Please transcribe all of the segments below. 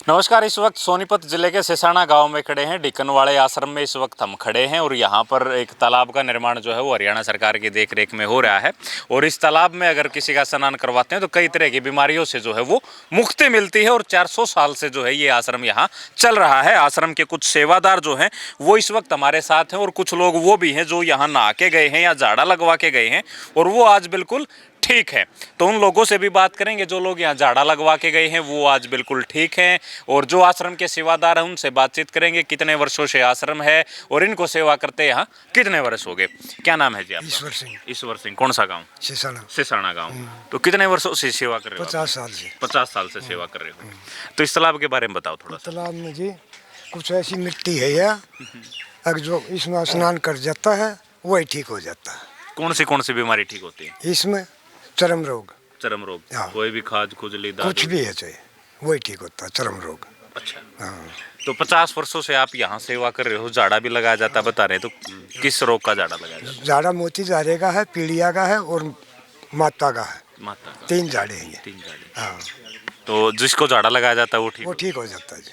नमस्कार। इस वक्त सोनीपत जिले के सिसाना गांव में खड़े हैं। डिकनवाड़े आश्रम में इस वक्त हम खड़े हैं और यहाँ पर एक तालाब का निर्माण जो है वो हरियाणा सरकार की देखरेख में हो रहा है। और इस तालाब में अगर किसी का स्नान करवाते हैं तो कई तरह की बीमारियों से जो है वो मुक्ति मिलती है। और 400 साल से जो है ये आश्रम यहाँ चल रहा है। आश्रम के कुछ सेवादार जो हैं वो इस वक्त हमारे साथ हैं और कुछ लोग वो भी हैं जो यहाँ नहा के गए हैं या झाड़ा लगवा के गए हैं और वो आज बिल्कुल ठीक है। तो उन लोगों से भी बात करेंगे जो लोग यहाँ झाड़ा लगवा के गए हैं वो आज बिल्कुल ठीक हैं। और जो आश्रम के सेवादार हैं उनसे बातचीत करेंगे कितने वर्षों से आश्रम है और इनको सेवा करते यहाँ कितने वर्ष हो गए। क्या नाम है जी आपका? ईश्वर सिंह। ईश्वर सिंह। कौन सा गांव? सिसाना। सिसाना गांव। तो कितने वर्षों से सेवा कर रहे हो? 50 साल से। 50 साल से सेवा कर रहे हो। तो इस तालाब के बारे में बताओ थोड़ा सा। तालाब में जी कुछ ऐसी मिट्टी है या अगर जो इसमें स्नान कर जाता है वही ठीक हो जाता है। कौन सी बीमारी ठीक होती है इसमें? चर्म रोग। चर्म रोग? हाँ। कोई भी खाज खुजली कुछ भी है चाहे वही ठीक होता है, चर्म रोग। अच्छा। हाँ। तो 50 वर्षों से आप यहाँ सेवा कर रहे हो, झाड़ा भी लगाया जाता बता रहे, तो किस रोग का झाड़ा लगाया जाता? झाड़ा मोती झाड़े का है, पीड़िया का है और माता का है। माता का। 3 झाड़े हैं ये। 3 झाड़े। हाँ, तो जिसको झाड़ा लगाया जाता है वो ठीक हो जाता है जी।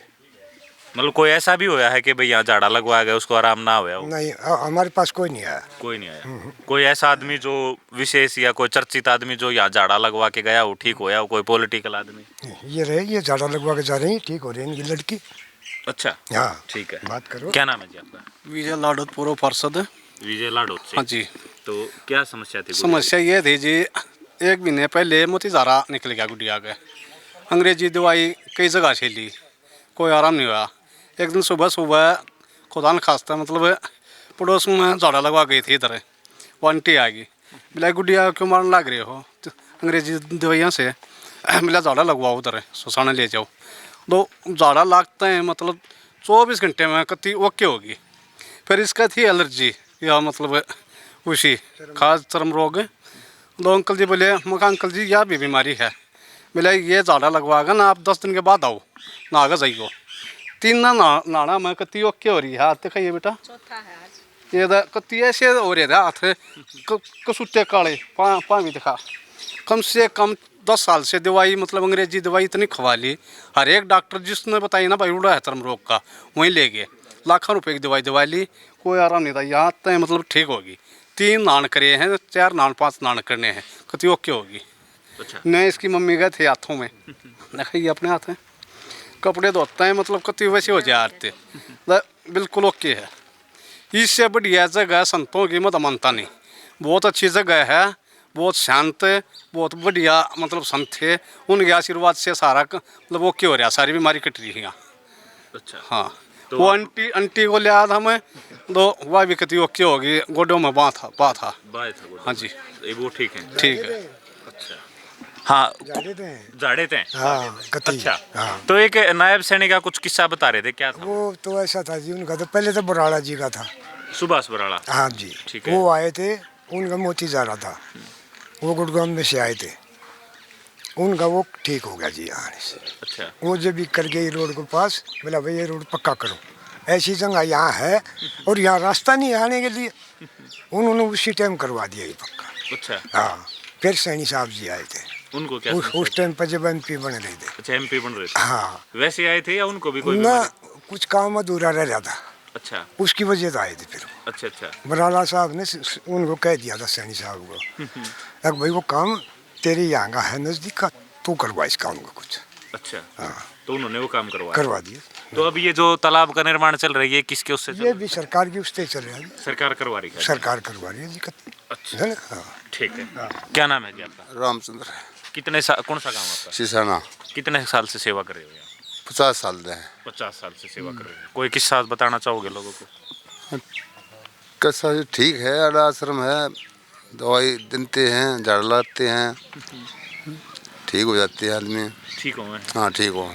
मतलब कोई ऐसा भी होया है कि भाई यहाँ झाड़ा लगवाया गया उसको आराम ना होया हो? नहीं, हमारे पास कोई नहीं आया। कोई नहीं आया। कोई ऐसा आदमी जो विशेष या कोई चर्चित आदमी जो यहाँ झाड़ा लगवा के गया हो ठीक होया हो? कोई पॉलिटिकल आदमी? ये झाड़ा लगवा के जा रही है, ठीक हो रही है ये लड़की। अच्छा। हाँ, ठीक है। बात करो। क्या नाम है जी आपका? विजय लाडोत पूर्व पार्षद। विजय लाडोत से। हाँ जी। तो क्या समस्या थी? समस्या ये थी जी, 1 महीने पहले मोतीझारा निकल गया गुड़िया का। अंग्रेजी दवाई कई जगह से ली, कोई आराम नहीं हुआ। एक दिन सुबह खुदा न खास्ता मतलब पड़ोस में झाड़ा लगवा गई थी इधर, वो आंटी आ गई, बोला गुड़िया क्यों मारने लग रहे हो? तो अंग्रेजी दवाइयाँ से बोला झाड़ा लगवाओ उधर, सुसाना ले जाओ। तो झाड़ा लगते हैं मतलब 24 घंटे में कति ओके होगी। फिर इसका थी एलर्जी या मतलब उसी खास चर्म रोग। तो अंकल जी बोले, मका अंकल जी यह भी बीमारी है। बोले ये झाड़ा लगवाएगा ना, आप 10 दिन के बाद आओ, नहा जाइयो। 3 ना नहाना मैं कति ओके हो रही है। हाथ दिखाइए बेटा, ये कति ऐसे हो रहे थे हाथ कसूटे काले पा भी दिखा। कम से कम 10 साल से दवाई मतलब अंग्रेजी दवाई इतनी खवा ली, हर एक डॉक्टर जिसने बताई ना भाई उड़ा है चर्म रोग का वहीं ले गए, लाखों रुपए की दवा ली, कोई आराम नहीं था। यहाँ तक मतलब ठीक होगी। 3 नान करे हैं, 4 नान 5 नान करने हैं, कति ओके होगी। अच्छा। नहीं, इसकी मम्मी गए थे हाथों में देखिए अपने हाथ में कपड़े धोते हैं मतलब कति वैसे हो जाते, बिल्कुल ओके है। इससे बढ़िया जगह संतों की मत मानता नहीं, बहुत अच्छी जगह है, बहुत शांत, बहुत बढ़िया मतलब संत थे, उनके आशीर्वाद से सारा मतलब ओके हो रहा, सारी बीमारी कट रही है। अच्छा। हाँ। तो वो आंटी को लिया था मैं, तो वह भी कति ओके होगी, गोडों में बात था। हाँ जी, वो ठीक है। ठीक है। अच्छा। हाँ, झाड़े थे। हाँ, कति। अच्छा। हाँ। तो एक नायब सैनिक का कुछ किस्सा बता रहे थे, क्या था? वो तो ऐसा था जी, उनका तो पहले तो बराड़ा जी का था। सुभाष बराड़ा। हाँ जी। ठीक है। वो आए थे, उनका मोती जा रहा था, वो गुड़गांव में से आए थे, उनका वो ठीक हो गया जी आने से। अच्छा। वो जब भी कर गई रोड के पास, बोला भाई ये रोड पक्का करो, ऐसी जगह यहाँ है और यहाँ रास्ता नहीं आने के लिए, उन्होंने उसी टाइम करवा दिया ये पक्का। अच्छा। हाँ, फिर सैनी साहब जी आए थे। उनको क्या उस टाइम पर जब MP बन रहे थे। अच्छा, MP बन रहे थे। हाँ। वैसे आए थे या उनको भी कोई ना, बीमारी? कुछ काम अधूरा रह जाता, अच्छा। उसकी वजह से आए थे फिर। अच्छा। अच्छा। बराला साहब ने उनको कह दिया था सैनी साहब को, अब भाई वो काम तेरे यहाँ का है नजदीक का, तू करवा इस काम को कुछ। अच्छा। हाँ, तो उन्होंने वो काम करवा दिया। तो अब ये जो तालाब का निर्माण चल रही है किसके उससे ये भी सरकार की उससे चल रहा है, सरकार करवा रही है? सरकार करवा रही है जी। अच्छा। है ना? हाँ। ठीक है। क्या नाम है जी आपका? रामचंद्र। कितने कौन सा गांव आपका? सिसाना। कितने साल से सेवा कर रहे हो यहाँ? 50 साल दे। 50 साल से सेवा कर रहे हो। कोई किस्सा बताना चाहोगे लोगों को? कैसा ठीक है, आश्रम है, दवाई देते हैं, झाड़ लाते हैं, ठीक हो जाते हैं आदमी। ठीक हो मैं? हाँ, ठीक हो।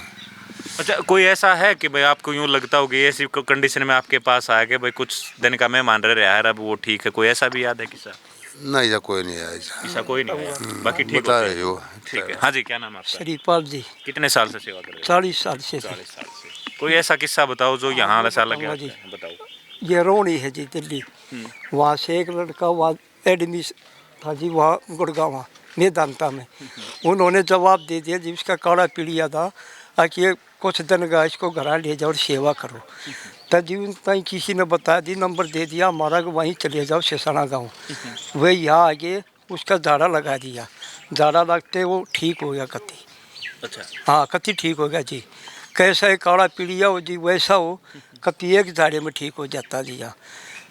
अच्छा, कोई ऐसा है कि भाई आपको यूँ लगता होगा ऐसी कंडीशन में आपके पास आया कि भाई कुछ दिन का मेहमान रह रहा है अब वो ठीक है, कोई ऐसा भी याद है किस्सा? नहीं, ऐसा कोई नहीं है। ऐसा कोई नहीं है, बाकी ठीक बता होते रहे हैं। हो। ठीक है। हाँ जी, क्या नाम है आपका? श्रीपाल जी। कितने साल से सेवा कर रहे हो? 40 साल से। 40 साल से। कोई ऐसा किस्सा बताओ जो यहाँ ऐसा लगे? जी। बताओ। ये रोणी है जी दिल्ली, वहाँ से एक लड़का वहाँ एडमिशन था जी, वहाँ गुड़गांव मेदांता में, उन्होंने जवाब दे दिया जी उसका काड़ा पीड़िया था, आके कुछ दिन का इसको घर ले जाओ और सेवा करो। तब जी कहीं किसी ने बताया दी, नंबर दे दिया हमारा कि वहीं चले जाओ सिसाना गाँव। वह यहाँ आगे उसका झाड़ा लगा दिया, झाड़ा लगते वो ठीक हो गया कति। अच्छा। हाँ कति ठीक हो गया जी। कैसा है काड़ा पीड़िया हो जी वैसा हो, कति एक झाड़े में ठीक हो जाता जी। यहाँ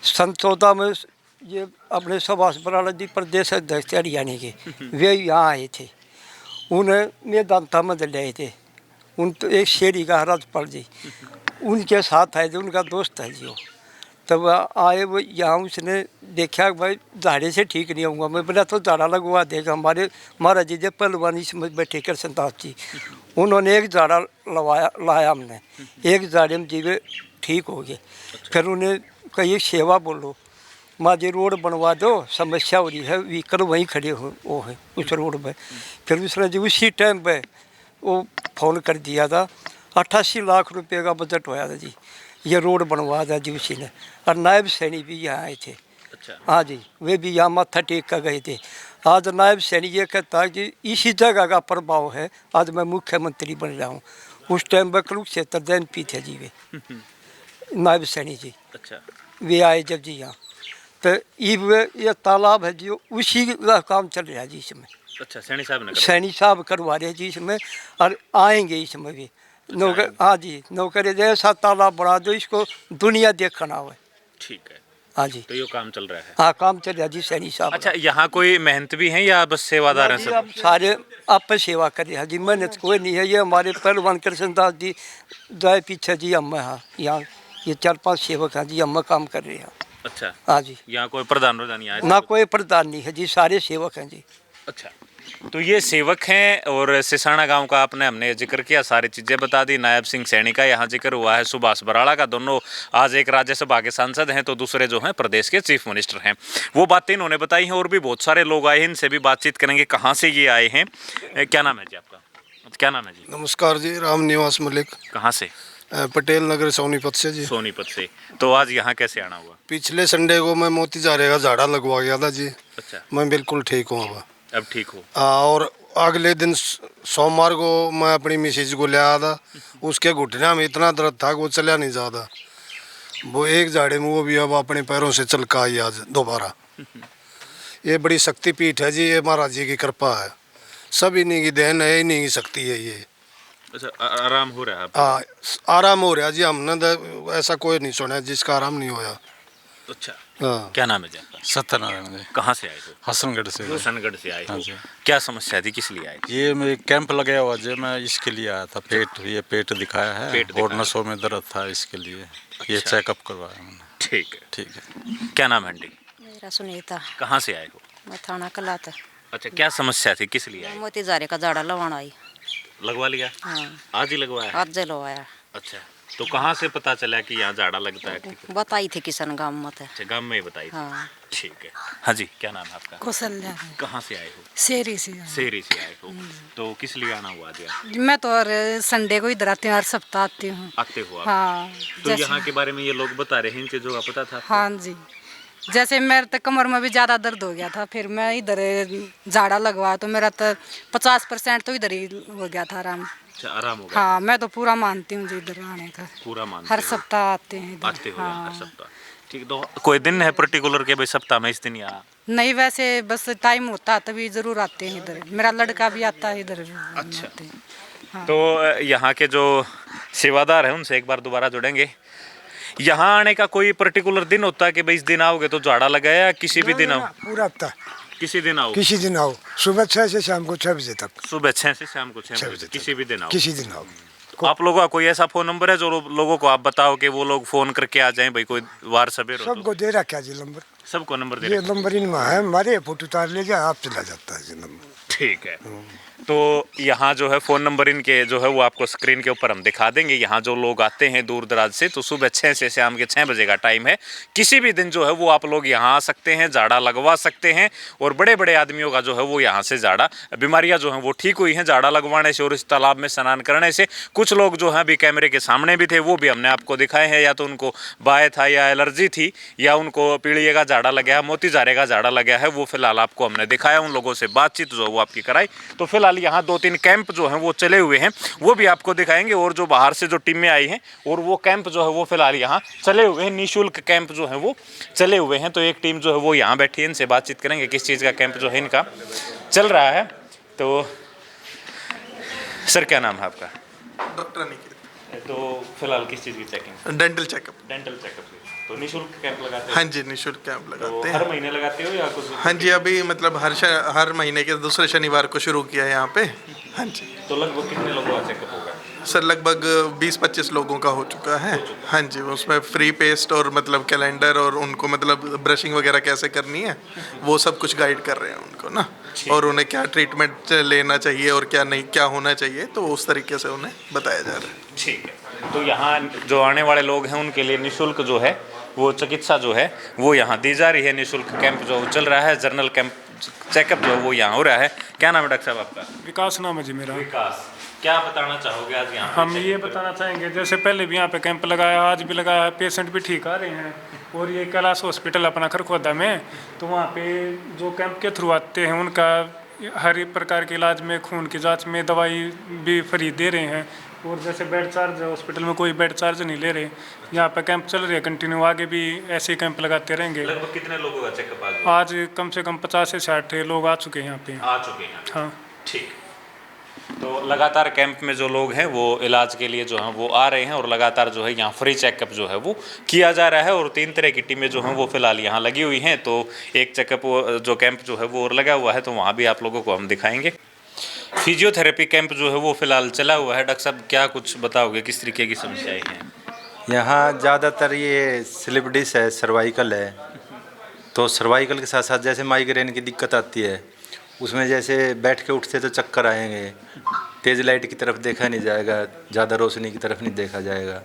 सन 14 में ये अपने सुभाष बराला जी प्रदेश अध्यक्ष हरियाणा के, वे यहाँ आए थे। उन्हें मेदांता में ले थे। उन तो एक शेरी का हराजपाल जी उनके साथ आए थे, उनका दोस्त है जी वो। तब आए वो यहाँ, उसने देखा कि भाई झाड़े से ठीक नहीं होऊंगा। मैं बोला तो झाड़ा लगवा देगा। हमारे महाराज जी जब पहलवानी समझ बैठे कृष्णदास जी, उन्होंने एक झाड़ा लाया हमने, एक झाड़े में जीवे ठीक हो गए। फिर उन्हें कही सेवा बोलो, माँ जी रोड बनवा दो, समस्या हो रही है, व्हीकल वहीं खड़े हो वो है उस रोड पे। फिर उसने जी उसी टाइम पे वो फ़ोन कर दिया था, 88 लाख रुपए का बजट होया था जी, ये रोड बनवा था जी उसी ने। और नायब सैनी भी यहाँ आए थे। अच्छा। हाँ जी, वे भी यहाँ माथा टेक कर गए थे। आज नायब सैनी ये कहता है कि इसी जगह का प्रभाव है आज मैं मुख्यमंत्री बन रहा हूँ। उस टाइम पर कुरुक्षेत्र जैन पी थे जी वे नायब सैनी जी। अच्छा। वे आए जब जी यहाँ, तो ये तालाब है जो उसी का काम चल रहा है जी इसमें। अच्छा, सैनी साहब ने सैनी साहब करवा रहे हैं जी इसमें, और आएंगे इसमें भी नौकर। हाँ जी, नौकर ऐसा तालाब बना दो इसको दुनिया देखना हो। ठीक है। हाँ जी, तो ये काम चल रहा है। हाँ काम चल रहा है जी सैनी साहब। अच्छा, यहाँ कोई मेहनत भी है या बस सेवादार हैं जी, सब? अब सारे आप सेवा कर रहे हैं जी, मेहनत कोई नहीं है। ये हमारे पहलवान कृष्णदास जी जाए पीछे जी, हम हाँ यहाँ ये 4-5 सेवक हैं जी, हम काम कर रहे हैं। अच्छा। हाँ जी, यहाँ कोई प्रधान नहीं आया? ना कोई प्रधान नहीं है जी, सारे सेवक हैं जी। अच्छा, तो ये सेवक हैं। और सिसाना गांव का हमने जिक्र किया, सारी चीज़ें बता दी। नायब सिंह सैनी का यहाँ जिक्र हुआ है, सुभाष बराला का, दोनों आज एक राज्यसभा के सांसद हैं तो दूसरे जो हैं प्रदेश के चीफ मिनिस्टर हैं। वो बातें इन्होंने बताई हैं। और भी बहुत सारे लोग आए हैं, इनसे भी बातचीत करेंगे कहाँ से ये आए हैं। क्या नाम है जी आपका? क्या नाम है जी? नमस्कार जी, राम निवास मलिक, कहाँ से? पटेल नगर सोनीपत से जी। सोनीपत से। तो आज यहाँ कैसे आना हुआ? पिछले संडे को मैं मोती झारे का झाड़ा लगवा गया था जी। अच्छा, मैं बिल्कुल ठीक हूँ अब। अब ठीक हो? और अगले दिन सोमवार को मैं अपनी मिसेज को ले आया था, उसके घुटने में इतना दर्द था कि वो चला नहीं जाता। वो एक झाड़े में वो भी अब अपने पैरों से चल कर आई आज दोबारा। ये बड़ी शक्ति पीठ है जी, ये महाराज जी की कृपा है, सब इन्हीं की देन है, इन्हीं की शक्ति है ये। अच्छा, आराम हो रहा है? हाँ, आराम हो रहा जी। हमने तो ऐसा कोई नहीं सुना जिसका आराम नहीं होया। अच्छा, हाँ, क्या नाम है जी आपका? सत्यनारायण जी, कहाँ से आए हो? हसनगढ़ से। हसनगढ़ से आए हाँ हो। जी। क्या समस्या थी, किस लिए आए थे? ये मैं कैंप लगाया हुआ जी, मैं इसके लिए आया था। ये पेट दिखाया है, पेट और दिखाया। नसों में दर्द था, इसके लिए ये अच्छा। चेकअप करवाया मैंने। ठीक है। ठीक है। क्या नाम है आंटी? मेरा सुनीता, कहाँ से आए हो? मैं थाना कलाता। अच्छा, क्या समस्या थी, किस लिए आए? मोती झारे का झाड़ा लवाना आई। लगवा लिया? हाँ, आज ही लगवाया? आज जलवाया। अच्छा, तो कहाँ से पता चला कि यहाँ झाड़ा लगता है? ठीक है। बताई थी किसान गाँव में थे। अच्छा, गाँव में ही बताई थी। हाँ, ठीक है। हाँ जी, क्या नाम है आपका? कौशल्या कहाँ से आए हो? शेरी से शेरी से आए हो। तो किस लिए आना हुआ आज यहाँ? मैं तो हर संडे को इधर आती हूँ, हर सप्ताह आती हूँ। आते हो आप? हाँ, तो यहाँ के बारे में ये लोग बता रहे हैं, इन चीज़ों का पता था आपको? हाँ जी, जैसे मेरे तो कमर में भी ज़्यादा दर्द हो गया था, फिर मैं इधर झाड़ा लगवाया तो मेरा तो 50% तो इधर ही हो गया था आराम। अच्छा, आराम हो गया? हाँ, मैं तो पूरा मानती हूँ जी इधर आने का। पूरा मानते हर हो? सप्ताह आते हैं इधर। आते हो यहाँ हर हाँ, सप्ताह? ठीक। तो कोई दिन है पर्टिकुलर के भाई सप्ताह में इस दिन यहाँ? नहीं, वैसे बस टाइम होता है तभी ज़रूर आते हैं इधर। मेरा लड़का भी आता है इधर। अच्छा। आते हैं। हाँ। तो यहाँ के जो सेवादार हैं उनसे एक बार दोबारा जुड़ेंगे। यहाँ आने का कोई पर्टिकुलर दिन होता है कि भाई इस दिन आओगे तो झाड़ा लगाया, या किसी भी दिन आओ? पूरा हफ्ता किसी दिन आओ? किसी दिन आओ, सुबह 6 से शाम को 6 बजे तक। सुबह 6 से शाम को 6 6 बजे बजे तक, किसी भी दिन आओ? किसी दिन आओ। आप लोगों का कोई ऐसा फोन नंबर है जो लोगों को आप बताओ कि वो लोग फोन करके आ जाएं, भाई कोई वार सवेर हो तो? सबको दे रखा जी नंबर, सबको नंबर दे ये रखा? नंबर इनमें है हमारे, फोटो उतार ले जाए आप चला जाता है जी नंबर। ठीक है। तो यहाँ जो है फ़ोन नंबर इनके जो है वो आपको स्क्रीन के ऊपर हम दिखा देंगे। यहाँ जो लोग आते हैं दूर दराज से, तो सुबह 6 से शाम के 6 बजे का टाइम है। किसी भी दिन जो है वो आप लोग यहाँ आ सकते हैं, झाड़ा लगवा सकते हैं। और बड़े बड़े आदमियों का जो है वो यहाँ से झाड़ा, बीमारियाँ जो हैं वो ठीक हुई हैं झाड़ा लगवाने से और इस तालाब में स्नान करने से। कुछ लोग जो हैं अभी कैमरे के सामने भी थे, वो भी हमने आपको दिखाए हैं। या तो उनको बाय था, या एलर्जी थी, या उनको पीड़िए का झाड़ा लग गया, मोती झारे का झाड़ा लग गया है, वो फिलहाल आपको हमने दिखाया। उन लोगों से बातचीत जो है वो आपकी कराई। तो फिलहाल फिलहाल यहाँ 2-3 कैंप जो हैं वो चले हुए हैं, वो भी आपको दिखाएंगे। और जो बाहर से जो टीमें आई हैं और वो कैंप जो है वो फिलहाल यहाँ चले हुए हैं, निःशुल्क कैंप जो है वो चले हुए हैं। तो एक टीम जो है वो यहाँ बैठी है, इनसे बातचीत करेंगे किस चीज़ का कैंप जो है इनका चल रहा है। तो सर क्या नाम है आपका? डॉक्टर अनिकेत। तो फिलहाल किस चीज़ की checking? Dental checkup. Dental checkup. तो निःशुल्क कैंप लगाते हो? हाँ जी, निःशुल्क कैंप तो लगाते हर हैं। महीने लगाते हो या कुछ? हाँ जी, अभी मतलब हर महीने के दूसरे शनिवार को शुरू किया है यहाँ पे। हाँ जी। तो लगभग कितने लोगों का चेकअप होगा? सर लगभग 20-25 लोगों का हो चुका है। हाँ जी, उसमें फ्री पेस्ट और मतलब कैलेंडर और उनको मतलब ब्रशिंग वगैरह कैसे करनी है वो सब कुछ गाइड कर रहे हैं उनको ना, और उन्हें क्या ट्रीटमेंट लेना चाहिए और क्या नहीं, क्या होना चाहिए, तो उस तरीके से उन्हें बताया जा रहा है। ठीक है। तो यहाँ जो आने वाले लोग हैं उनके लिए निःशुल्क जो है वो चिकित्सा जो है वो यहाँ दी जा रही है। निःशुल्क कैंप जो चल रहा है, जर्नल कैंप चेकअप जो है वो यहाँ हो रहा है। क्या नाम है डॉक्टर साहब आपका? विकास नाम है जी मेरा। विकास, क्या बताना चाहोगे आज यहाँ? हम ये बताना चाहेंगे, जैसे पहले भी यहाँ पे कैंप लगाया, आज भी लगाया है, पेशेंट भी ठीक आ रहे हैं। और ये कैलाश हॉस्पिटल अपना खरखोदा में, तो वहाँ पे जो कैंप के थ्रू आते हैं उनका हर एक प्रकार के इलाज में, खून की जांच में दवाई भी फ्री दे रहे हैं। और जैसे बेड चार्ज हॉस्पिटल में कोई बेड चार्ज नहीं ले रहे, यहाँ पे कैंप चल रहे हैं कंटिन्यू, आगे भी ऐसे कैंप लगाते रहेंगे। लगभग कितने लोगों का चेकअप आज कम से कम 50 से 60 लोग आ चुके हैं यहाँ पे। आ चुके हैं? हाँ ठीक। तो लगातार कैंप में जो लोग हैं वो इलाज के लिए जो हैं वो आ रहे हैं और लगातार जो है यहाँ फ्री चेकअप जो है वो किया जा रहा है। और 3 तरह की टीमें जो हैं वो फिलहाल यहाँ लगी हुई हैं। तो एक चेकअप जो कैंप जो है वो और लगा हुआ है, तो वहाँ भी आप लोगों को हम दिखाएंगे। फिजियोथेरेपी कैंप जो है वो फिलहाल चला हुआ है। डॉक्टर साहब क्या कुछ बताओगे, किस तरीके की समस्याएं हैं यहाँ? ज़्यादातर ये स्लिप डिस्क है, सर्वाइकल है। तो सर्वाइकल के साथ साथ जैसे माइग्रेन की दिक्कत आती है, उसमें जैसे बैठ के उठते तो चक्कर आएंगे, तेज़ लाइट की तरफ देखा नहीं जाएगा, ज़्यादा रोशनी की तरफ नहीं देखा जाएगा।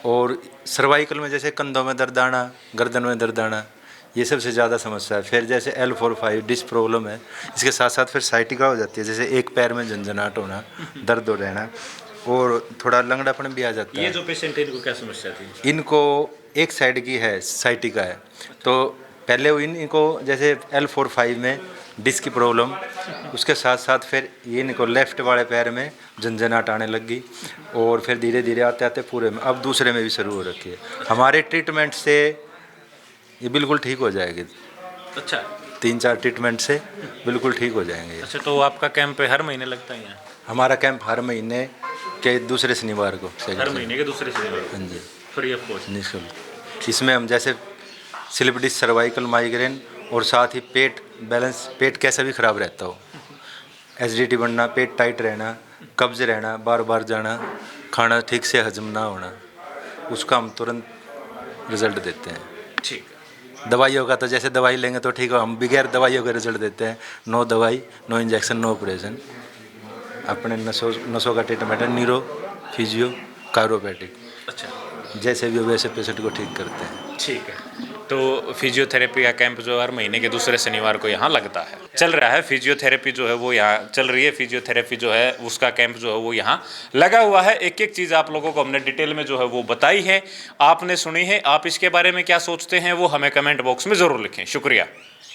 और सर्वाइकल में जैसे कंधों में दर्द आना, गर्दन में दर्द आना, ये सबसे ज़्यादा समस्या है। फिर जैसे L4-5 डिस्क प्रॉब्लम है, इसके साथ साथ फिर साइटिका हो जाती है, जैसे एक पैर में झंझनाहट होना, दर्द हो रहना, और थोड़ा लंगड़ापन भी आ जाता है। ये जो पेशेंट है इनको क्या समस्या थी? इनको एक साइड की है, साइटिका है। तो पहले इनको जैसे L4-5 में डिस्क की प्रॉब्लम, उसके साथ साथ फिर ये इनको लेफ़्ट वाले पैर में झंझनाहट आने लगी, और फिर धीरे धीरे आते आते पूरे में, अब दूसरे में भी शुरू हो रखी है। हमारे ट्रीटमेंट से ये बिल्कुल ठीक हो जाएगी। अच्छा, 3-4 ट्रीटमेंट से बिल्कुल ठीक हो जाएंगे। अच्छा, तो आपका कैंप हर महीने लगता है यहाँ? हमारा कैंप हर महीने के दूसरे शनिवार को। हर महीने के दूसरे शनिवार को? हाँ जी, फ्री ऑफ कॉस्ट, निःशुल्क। इसमें हम जैसे स्लिप डिस्क, सर्वाइकल, माइग्रेन, और साथ ही पेट कैसा भी ख़राब रहता हो, एसिडिटी बनना, पेट टाइट रहना, कब्ज रहना, बार बार जाना, खाना ठीक से हजम ना होना, उसका हम तुरंत रिज़ल्ट देते हैं। ठीक। दवाइयों का तो जैसे दवाई लेंगे तो ठीक हो, हम बगैर दवाइयों का रिजल्ट देते हैं। नो दवाई, नो इंजेक्शन, नो ऑपरेशन। अपने नसों का ट्रीटमेंट है, न्यूरो, फिजियो, कायरोपैटिक। अच्छा, जैसे भी हो वैसे पेशेंट को ठीक करते हैं। ठीक है। तो फिजियोथेरेपी का कैंप जो हर महीने के दूसरे शनिवार को यहाँ लगता है, चल रहा है। फिजियोथेरेपी जो है वो यहाँ चल रही है, फिजियोथेरेपी जो है उसका कैंप जो है वो यहाँ लगा हुआ है। एक एक चीज़ आप लोगों को हमने डिटेल में जो है वो बताई है, आपने सुनी है। आप इसके बारे में क्या सोचते हैं वो हमें कमेंट बॉक्स में ज़रूर लिखें। शुक्रिया।